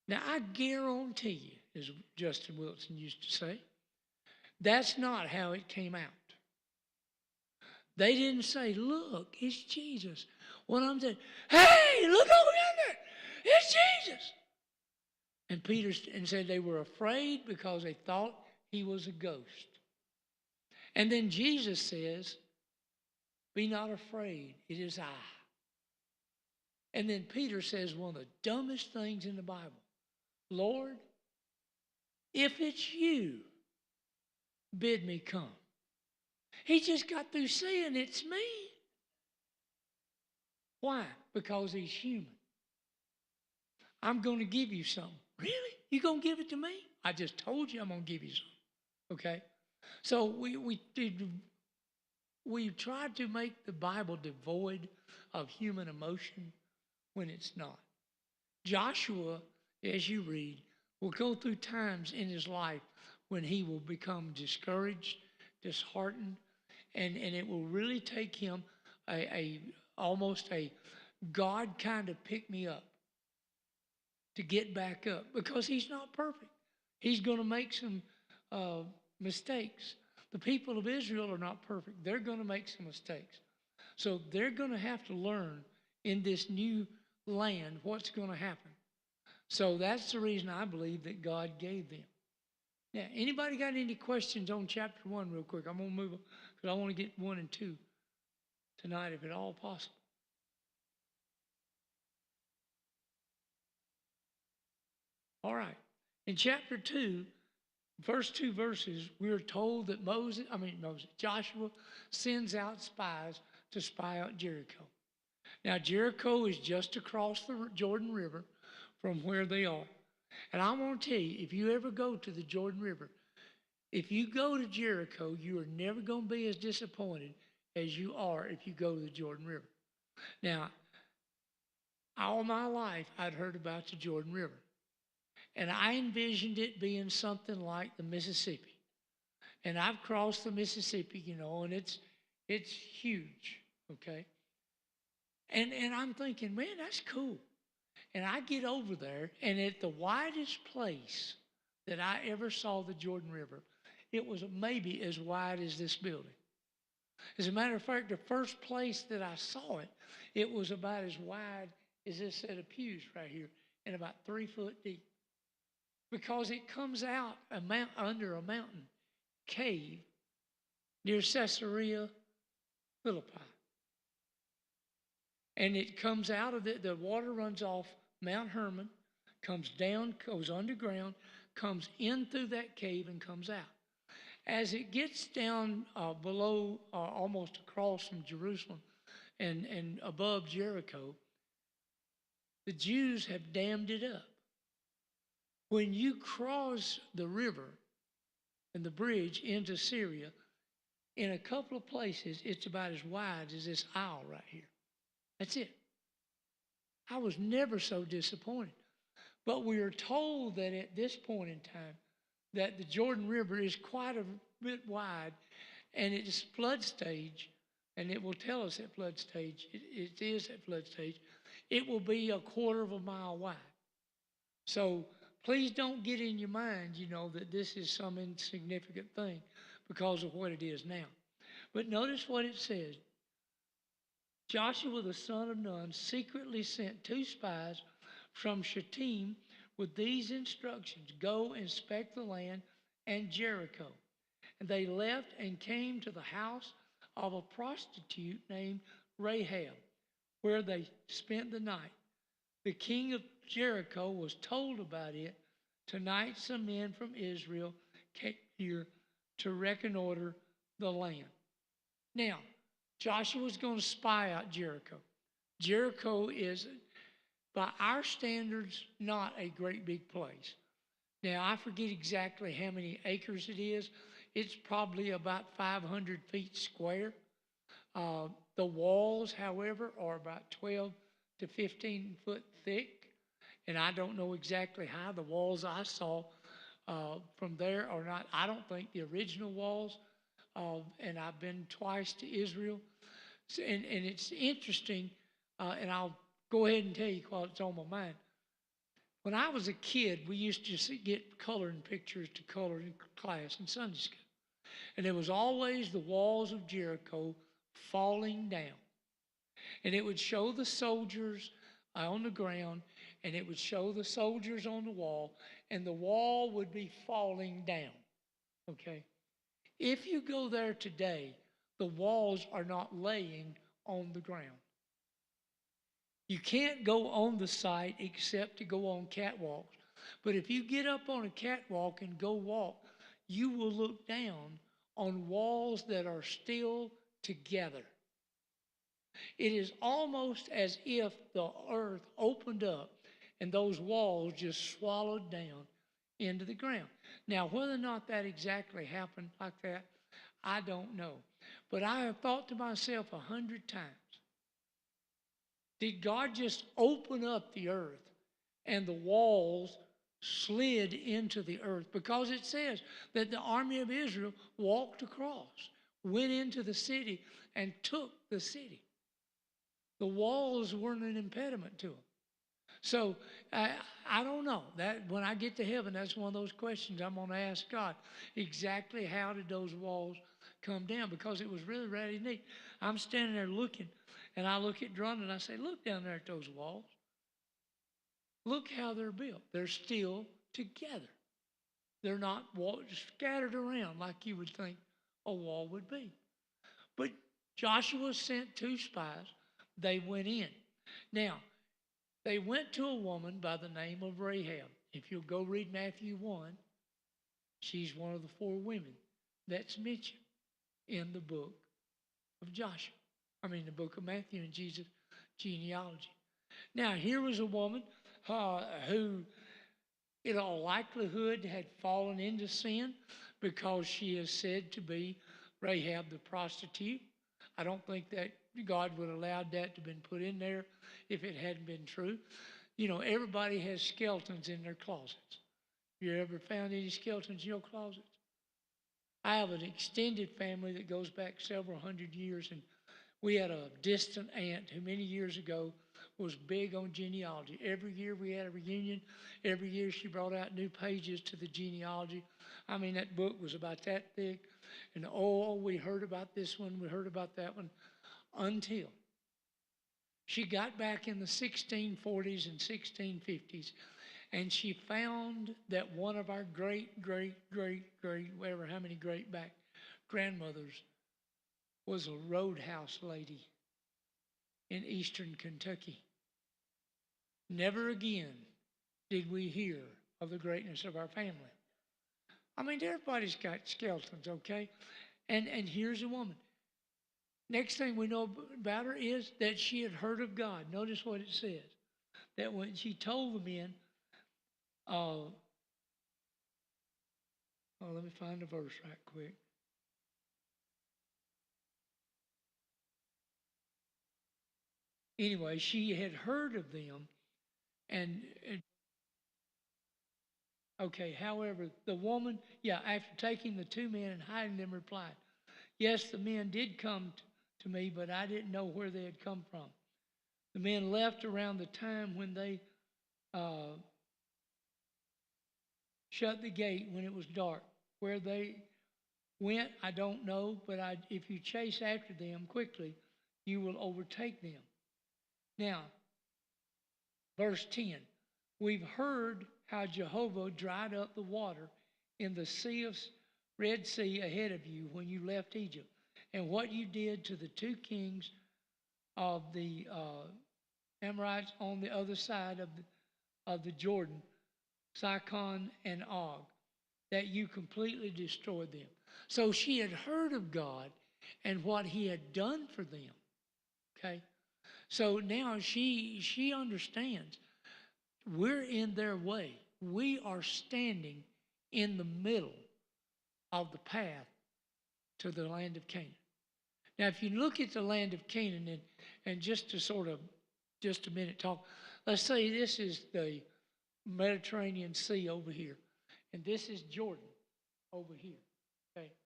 Now, I guarantee you, as Justin Wilson used to say, that's not how it came out. They didn't say, look, it's Jesus. One of them said, hey, look over yonder, it's Jesus. And Peter and said they were afraid because they thought he was a ghost. And then Jesus says, be not afraid, it is I. And then Peter says one of the dumbest things in the Bible. Lord, if it's you, bid me come. He just got through saying it's me. Why? Because he's human. I'm going to give you something. Really? You going to give it to me? I just told you I'm going to give you something. Okay? So we tried to make the Bible devoid of human emotion when it's not. Joshua, as you read, will go through times in his life when he will become discouraged, disheartened, and it will really take him almost a God kind of pick me up to get back up, because he's not perfect. He's going to make some mistakes. The people of Israel are not perfect. They're going to make some mistakes. So they're going to have to learn in this new land what's going to happen. So that's the reason I believe that God gave them. Now, anybody got any questions on chapter 1 real quick? I'm going to move on because I want to get 1 and 2 tonight if at all possible. All right. In chapter 2, first 2 verses, we're told that Joshua sends out spies to spy out Jericho. Now, Jericho is just across the Jordan River from where they are. And I want to tell you, if you ever go to the Jordan River, if you go to Jericho, you are never going to be as disappointed as you are if you go to the Jordan River. Now, all my life, I'd heard about the Jordan River. And I envisioned it being something like the Mississippi. And I've crossed the Mississippi, and it's huge, okay? And I'm thinking, man, that's cool. And I get over there, and at the widest place that I ever saw the Jordan River, it was maybe as wide as this building. As a matter of fact, the first place that I saw it, it was about as wide as this set of pews right here, and about 3 foot deep. Because it comes out under a mountain cave near Caesarea Philippi. And it comes out of the water runs off Mount Hermon, comes down, goes underground, comes in through that cave and comes out. As it gets down below, almost across from Jerusalem and above Jericho, the Jews have dammed it up. When you cross the river and the bridge into Syria, in a couple of places, it's about as wide as this aisle right here. That's it. I was never so disappointed. But we are told that at this point in time, that the Jordan River is quite a bit wide, and it's flood stage, and it will tell us at flood stage, it is at flood stage, it will be 1/4 of a mile wide. So please don't get in your mind, that this is some insignificant thing because of what it is now. But notice what it says. Joshua the son of Nun secretly sent 2 spies from Shittim with these instructions: go inspect the land and Jericho. And they left and came to the house of a prostitute named Rahab, where they spent the night. The king of Jericho was told about it. Tonight some men from Israel came here to reconnoiter the land. Now, Joshua's going to spy out Jericho. Jericho is, by our standards, not a great big place. Now, I forget exactly how many acres it is. It's probably about 500 feet square. The walls, however, are about 12 to 15 foot thick. And I don't know exactly how the walls I saw from there are not, I don't think the original walls. And I've been twice to Israel. And it's interesting, and I'll go ahead and tell you while it's on my mind. When I was a kid, we used to get coloring pictures to color in class in Sunday school. And there was always the walls of Jericho falling down. And it would show the soldiers on the ground, and it would show the soldiers on the wall, and the wall would be falling down. Okay? If you go there today, the walls are not laying on the ground. You can't go on the site except to go on catwalks. But if you get up on a catwalk and go walk, you will look down on walls that are still together. It is almost as if the earth opened up and those walls just swallowed down into the ground. Now, whether or not that exactly happened like that, I don't know. But I have thought to myself 100 times, did God just open up the earth and the walls slid into the earth? Because it says that the army of Israel walked across, went into the city, and took the city. The walls weren't an impediment to them. So I don't know. That when I get to heaven, that's one of those questions I'm going to ask God. Exactly how did those walls come down? Because it was really, really neat. I'm standing there looking, and I look at Drun and I say, look down there at those walls. Look how they're built. They're still together. They're not scattered around like you would think a wall would be. But Joshua sent 2 spies. They went in. Now, they went to a woman by the name of Rahab. If you'll go read Matthew 1, she's one of the 4 women that's mentioned in the book of Joshua. The book of Matthew and Jesus' genealogy. Now, here was a woman who, in all likelihood, had fallen into sin because she is said to be Rahab the prostitute. I don't think that God would have allowed that to have been put in there if it hadn't been true. You know, everybody has skeletons in their closets. You ever found any skeletons in your closets? I have an extended family that goes back several hundred years, and we had a distant aunt who many years ago was big on genealogy. Every year we had a reunion. Every year she brought out new pages to the genealogy. That book was about that thick. And we heard about this one, we heard about that one, until she got back in the 1640s and 1650s, and she found that one of our great, whatever, how many great back grandmothers was a roadhouse lady in eastern Kentucky. Never again did we hear of the greatness of our family. Everybody's got skeletons, okay? And here's a woman. Next thing we know about her is that she had heard of God. Notice what it says. That when she told the men, let me find the verse right quick. Anyway, she had heard of them, and okay, however, the woman, after taking the 2 men and hiding them, replied, yes, the men did come to me, but I didn't know where they had come from. The men left around the time when they shut the gate when it was dark. Where they went, I don't know, but if you chase after them quickly, you will overtake them. Now, verse 10, we've heard how Jehovah dried up the water in the Red Sea ahead of you when you left Egypt, and what you did to the 2 kings of the Amorites on the other side of the Jordan, Sihon and Og, that you completely destroyed them. So she had heard of God and what he had done for them. Okay? So now she understands we're in their way. We are standing in the middle of the path to the land of Canaan. Now, if you look at the land of Canaan, and just to just a minute talk, let's say this is the Mediterranean Sea over here, and this is Jordan over here. Okay,